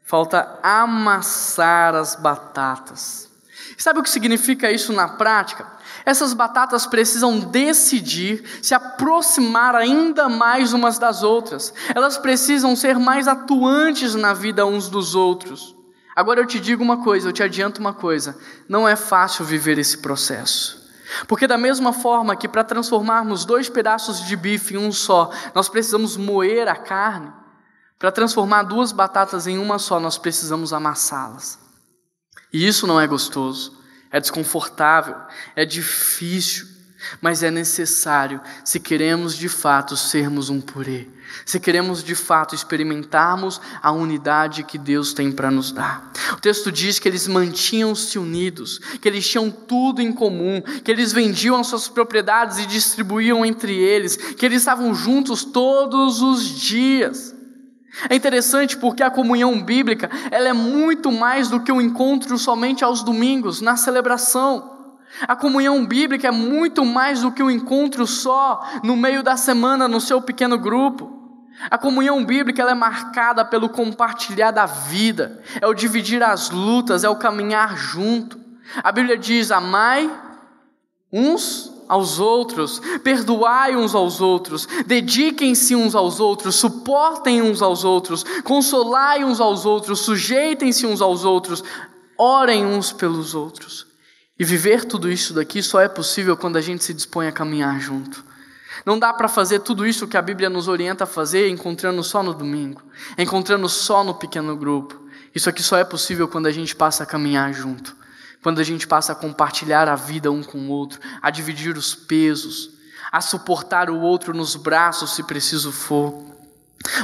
Falta amassar as batatas. Sabe o que significa isso na prática? Essas batatas precisam decidir se aproximar ainda mais umas das outras. Elas precisam ser mais atuantes na vida uns dos outros. Agora eu te digo uma coisa, eu te adianto uma coisa: não é fácil viver esse processo. Porque da mesma forma que para transformarmos 2 pedaços de bife em um só, nós precisamos moer a carne, para transformar 2 batatas em uma só, nós precisamos amassá-las. E isso não é gostoso, é desconfortável, é difícil, mas é necessário se queremos de fato sermos um purê, se queremos de fato experimentarmos a unidade que Deus tem para nos dar. O texto diz que eles mantinham-se unidos, que eles tinham tudo em comum, que eles vendiam as suas propriedades e distribuíam entre eles, que eles estavam juntos todos os dias. É interessante porque a comunhão bíblica, ela é muito mais do que um encontro somente aos domingos, na celebração. A comunhão bíblica é muito mais do que um encontro só no meio da semana no seu pequeno grupo. A comunhão bíblica ela é marcada pelo compartilhar da vida, é o dividir as lutas, é o caminhar junto. A Bíblia diz: amai uns aos outros, perdoai uns aos outros, dediquem-se uns aos outros, suportem uns aos outros, consolai uns aos outros, sujeitem-se uns aos outros, orem uns pelos outros. E viver tudo isso daqui só é possível quando a gente se dispõe a caminhar junto. Não dá para fazer tudo isso que a Bíblia nos orienta a fazer encontrando só no domingo, encontrando só no pequeno grupo. Isso aqui só é possível quando a gente passa a caminhar junto, quando a gente passa a compartilhar a vida um com o outro, a dividir os pesos, a suportar o outro nos braços se preciso for.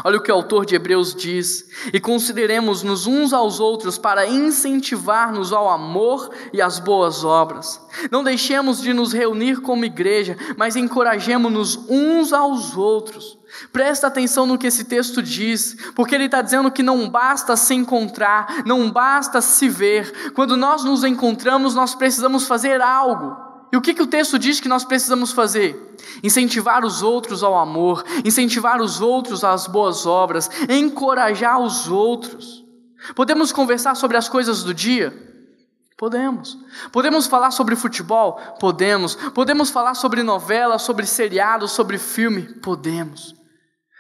Olha o que o autor de Hebreus diz: e consideremos-nos uns aos outros para incentivar-nos ao amor e às boas obras. Não deixemos de nos reunir como igreja, mas encorajemo-nos uns aos outros. Presta atenção no que esse texto diz, porque ele está dizendo que não basta se encontrar, não basta se ver. Quando nós nos encontramos, nós precisamos fazer algo. E o que o texto diz que nós precisamos fazer? Incentivar os outros ao amor, incentivar os outros às boas obras, encorajar os outros. Podemos conversar sobre as coisas do dia? Podemos. Podemos falar sobre futebol? Podemos. Podemos falar sobre novela, sobre seriado, sobre filme? Podemos.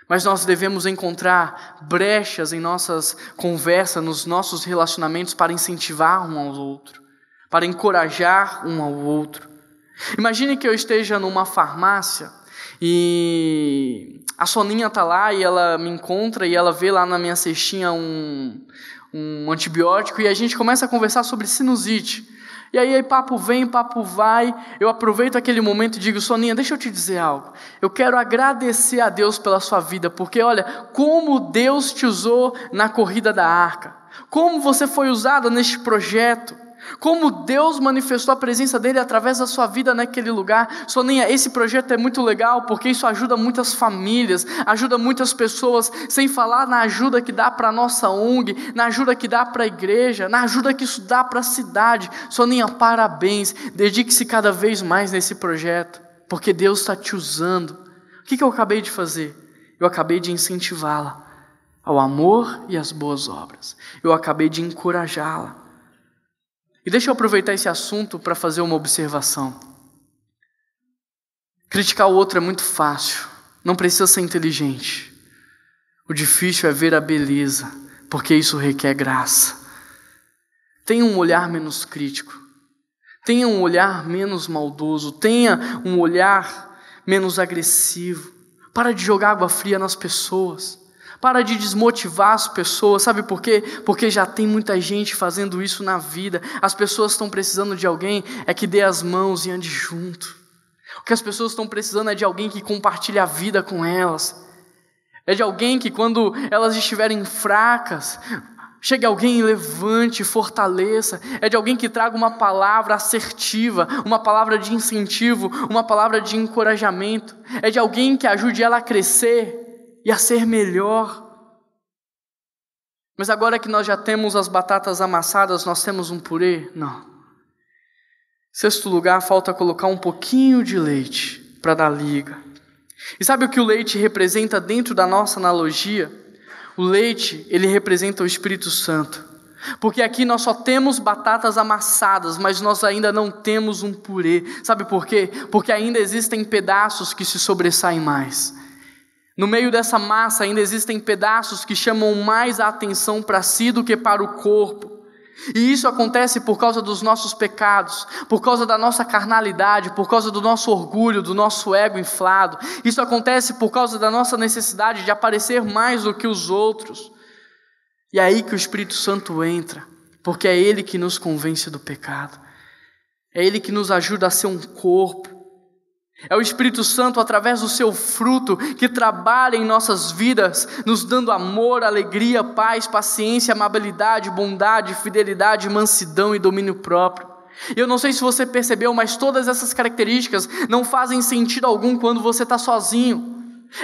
Mas nós devemos encontrar brechas em nossas conversas, nos nossos relacionamentos para incentivar um ao outro, para encorajar um ao outro. Imagine que eu esteja numa farmácia e a Soninha está lá e ela me encontra e ela vê lá na minha cestinha um antibiótico e a gente começa a conversar sobre sinusite. E aí papo vem, papo vai, eu aproveito aquele momento e digo: Soninha, deixa eu te dizer algo. Eu quero agradecer a Deus pela sua vida, porque olha, como Deus te usou na corrida da arca, como você foi usada neste projeto, como Deus manifestou a presença dele através da sua vida naquele lugar. Soninha, esse projeto é muito legal porque isso ajuda muitas famílias, ajuda muitas pessoas, sem falar na ajuda que dá para a nossa ONG, na ajuda que dá para a igreja, na ajuda que isso dá para a cidade. Soninha, parabéns, dedique-se cada vez mais nesse projeto, porque Deus está te usando. O que eu acabei de fazer? Eu acabei de incentivá-la ao amor e às boas obras. Eu acabei de encorajá-la. E deixa eu aproveitar esse assunto para fazer uma observação. Criticar o outro é muito fácil, não precisa ser inteligente. O difícil é ver a beleza, porque isso requer graça. Tenha um olhar menos crítico, tenha um olhar menos maldoso, tenha um olhar menos agressivo. Para de jogar água fria nas pessoas. Para de desmotivar as pessoas, sabe por quê? Porque já tem muita gente fazendo isso na vida. As pessoas estão precisando de alguém que dê as mãos e ande junto. O que as pessoas estão precisando é de alguém que compartilhe a vida com elas. É de alguém que quando elas estiverem fracas, chegue alguém e levante, fortaleça. É de alguém que traga uma palavra assertiva, uma palavra de incentivo, uma palavra de encorajamento. É de alguém que ajude ela a crescer e a ser melhor. Mas agora que nós já temos as batatas amassadas, nós temos um purê? Não. Sexto lugar, falta colocar um pouquinho de leite para dar liga. E sabe o que o leite representa dentro da nossa analogia? O leite, ele representa o Espírito Santo. Porque aqui nós só temos batatas amassadas, mas nós ainda não temos um purê. Sabe por quê? Porque ainda existem pedaços que se sobressaem mais. No meio dessa massa ainda existem pedaços que chamam mais a atenção para si do que para o corpo. E isso acontece por causa dos nossos pecados, por causa da nossa carnalidade, por causa do nosso orgulho, do nosso ego inflado. Isso acontece por causa da nossa necessidade de aparecer mais do que os outros. E é aí que o Espírito Santo entra, porque é Ele que nos convence do pecado. É Ele que nos ajuda a ser um corpo. É o Espírito Santo, através do seu fruto, que trabalha em nossas vidas, nos dando amor, alegria, paz, paciência, amabilidade, bondade, fidelidade, mansidão e domínio próprio. Eu não sei se você percebeu, mas todas essas características não fazem sentido algum quando você está sozinho.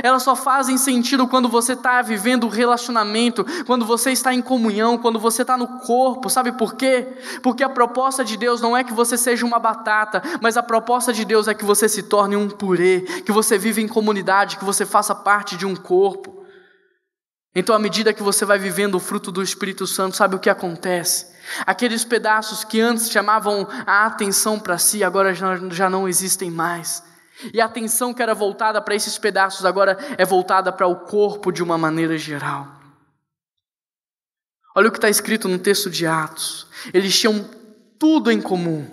Elas só fazem sentido quando você está vivendo o relacionamento, quando você está em comunhão, quando você está no corpo. Sabe por quê? Porque a proposta de Deus não é que você seja uma batata, mas a proposta de Deus é que você se torne um purê, que você viva em comunidade, que você faça parte de um corpo. Então, à medida que você vai vivendo o fruto do Espírito Santo, sabe o que acontece? Aqueles pedaços que antes chamavam a atenção para si, agora já não existem mais. E a atenção que era voltada para esses pedaços, agora é voltada para o corpo de uma maneira geral. Olha o que está escrito no texto de Atos. Eles tinham tudo em comum.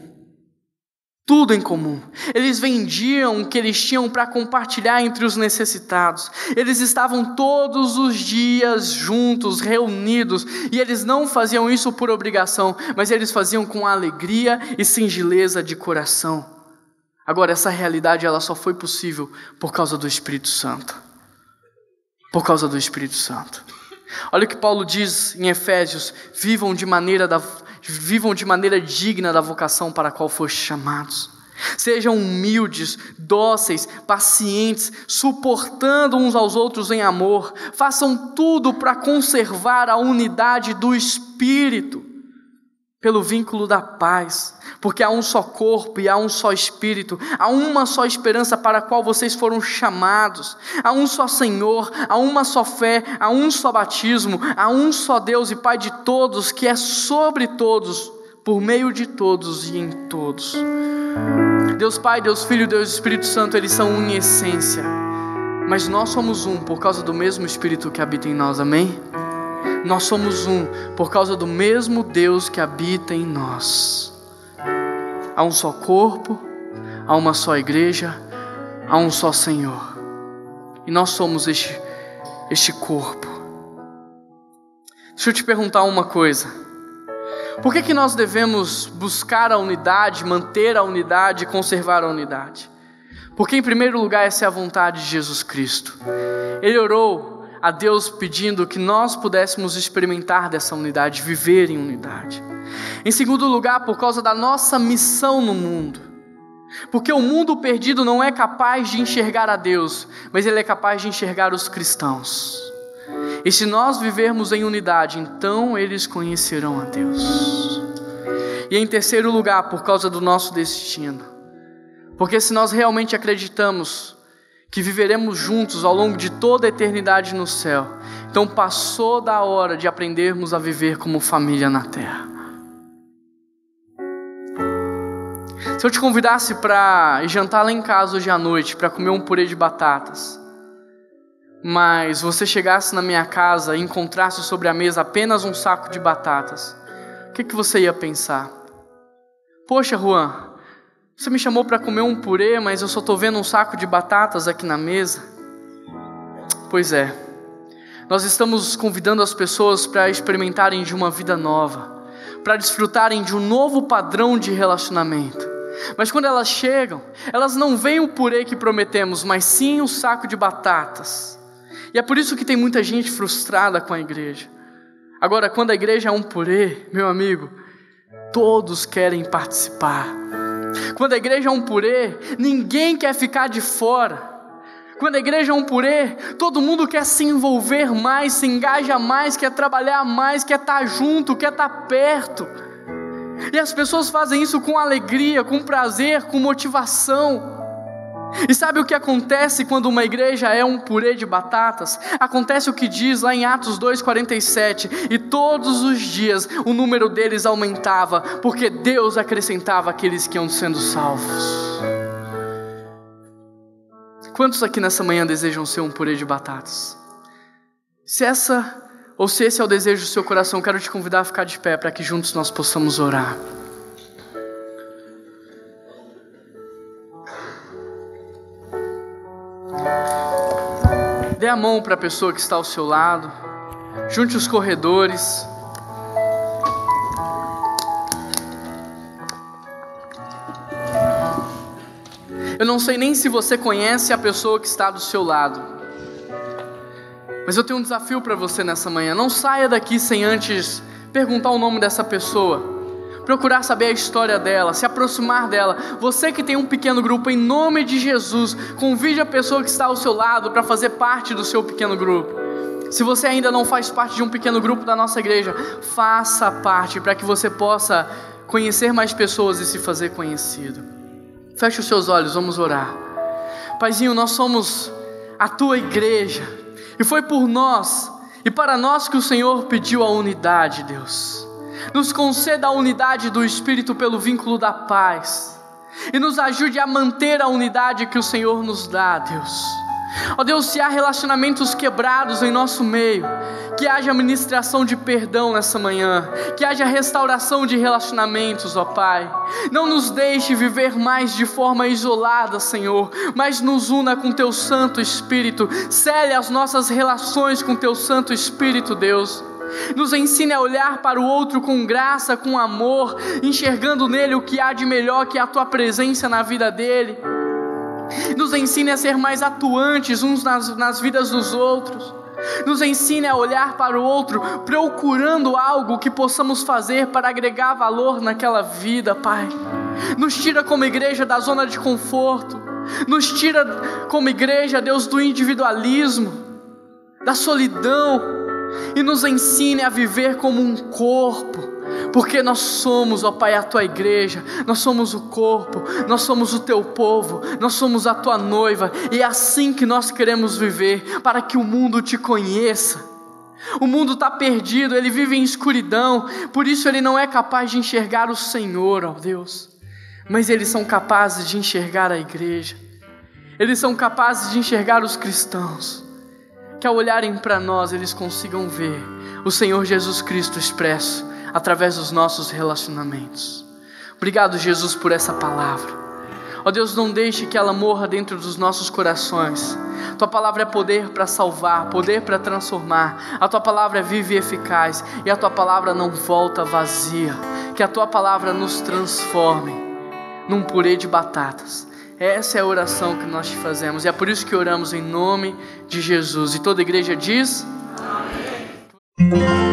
Tudo em comum. Eles vendiam o que eles tinham para compartilhar entre os necessitados. Eles estavam todos os dias juntos, reunidos, e eles não faziam isso por obrigação, mas eles faziam com alegria e singeleza de coração. Agora, essa realidade ela só foi possível por causa do Espírito Santo. Por causa do Espírito Santo. Olha o que Paulo diz em Efésios: vivam de maneira digna da vocação para a qual fostes chamados. Sejam humildes, dóceis, pacientes, suportando uns aos outros em amor. Façam tudo para conservar a unidade do Espírito, pelo vínculo da paz. Porque há um só corpo e há um só Espírito, há uma só esperança para a qual vocês foram chamados, há um só Senhor, há uma só fé, há um só batismo, há um só Deus e Pai de todos, que é sobre todos, por meio de todos e em todos. Deus Pai, Deus Filho, Deus Espírito Santo, eles são um em essência, mas nós somos um por causa do mesmo Espírito que habita em nós, amém? Nós somos um por causa do mesmo Deus que habita em nós. Há um só corpo, há uma só igreja, há um só Senhor. E nós somos este corpo. Deixa eu te perguntar uma coisa. Por que nós devemos buscar a unidade, manter a unidade e conservar a unidade? Porque em primeiro lugar essa é a vontade de Jesus Cristo. Ele orou a Deus pedindo que nós pudéssemos experimentar dessa unidade, viver em unidade. Em segundo lugar, por causa da nossa missão no mundo. Porque o mundo perdido não é capaz de enxergar a Deus, mas ele é capaz de enxergar os cristãos. E se nós vivermos em unidade, então eles conhecerão a Deus. E em terceiro lugar, por causa do nosso destino. Porque se nós realmente acreditamos que viveremos juntos ao longo de toda a eternidade no céu, então passou da hora de aprendermos a viver como família na terra. Se eu te convidasse para ir jantar lá em casa hoje à noite, para comer um purê de batatas, mas você chegasse na minha casa e encontrasse sobre a mesa apenas um saco de batatas, o que você ia pensar? Poxa, Juan, você me chamou para comer um purê, mas eu só estou vendo um saco de batatas aqui na mesa. Pois é, nós estamos convidando as pessoas para experimentarem de uma vida nova, para desfrutarem de um novo padrão de relacionamento. Mas quando elas chegam, elas não veem o purê que prometemos, mas sim o saco de batatas. E é por isso que tem muita gente frustrada com a igreja. Agora, quando a igreja é um purê, meu amigo, todos querem participar. Quando a igreja é um purê, ninguém quer ficar de fora. Quando a igreja é um purê, todo mundo quer se envolver mais, se engaja mais, quer trabalhar mais, quer estar junto, quer estar perto. E as pessoas fazem isso com alegria, com prazer, com motivação. E sabe o que acontece quando uma igreja é um purê de batatas? Acontece o que diz lá em Atos 2,47: e todos os dias o número deles aumentava, porque Deus acrescentava aqueles que iam sendo salvos. Quantos aqui nessa manhã desejam ser um purê de batatas? Se esse é o desejo do seu coração, quero te convidar a ficar de pé para que juntos nós possamos orar. Dê a mão para a pessoa que está ao seu lado. Junte os corredores. Eu não sei nem se você conhece a pessoa que está do seu lado, mas eu tenho um desafio para você nessa manhã. Não saia daqui sem antes perguntar o nome dessa pessoa, procurar saber a história dela, se aproximar dela. Você que tem um pequeno grupo, em nome de Jesus, convide a pessoa que está ao seu lado para fazer parte do seu pequeno grupo. Se você ainda não faz parte de um pequeno grupo da nossa igreja, faça parte para que você possa conhecer mais pessoas e se fazer conhecido. Feche os seus olhos, vamos orar. Paizinho, nós somos a tua igreja, e foi por nós, E para nós que o Senhor pediu a unidade, Deus, nos conceda a unidade do Espírito pelo vínculo da paz, e nos ajude a manter a unidade que o Senhor nos dá, Deus. Ó Deus, se há relacionamentos quebrados em nosso meio, que haja ministração de perdão nessa manhã, que haja restauração de relacionamentos, ó Pai. Não nos deixe viver mais de forma isolada, Senhor, mas nos una com Teu Santo Espírito. Cele as nossas relações com Teu Santo Espírito, Deus. Nos ensine a olhar para o outro com graça, com amor, enxergando nele o que há de melhor, que é a Tua presença na vida dele. Nos ensine a ser mais atuantes uns nas vidas dos outros. Nos ensine a olhar para o outro, procurando algo que possamos fazer para agregar valor naquela vida, Pai. Nos tira como igreja da zona de conforto. Nos tira como igreja, Deus, do individualismo, da solidão, e nos ensine a viver como um corpo. Porque nós somos, ó Pai, a Tua igreja, nós somos o corpo, nós somos o Teu povo, nós somos a Tua noiva, e é assim que nós queremos viver, para que o mundo Te conheça. O mundo está perdido, ele vive em escuridão, por isso ele não é capaz de enxergar o Senhor, ó Deus, mas eles são capazes de enxergar a igreja, eles são capazes de enxergar os cristãos, que ao olharem para nós, eles consigam ver o Senhor Jesus Cristo expresso através dos nossos relacionamentos. Obrigado, Jesus, por essa palavra. Ó Deus, não deixe que ela morra dentro dos nossos corações. Tua palavra é poder para salvar, poder para transformar. A Tua palavra é viva e eficaz, e a Tua palavra não volta vazia. Que a Tua palavra nos transforme num purê de batatas. Essa é a oração que nós te fazemos, e é por isso que oramos em nome de Jesus. E toda a igreja diz: Amém.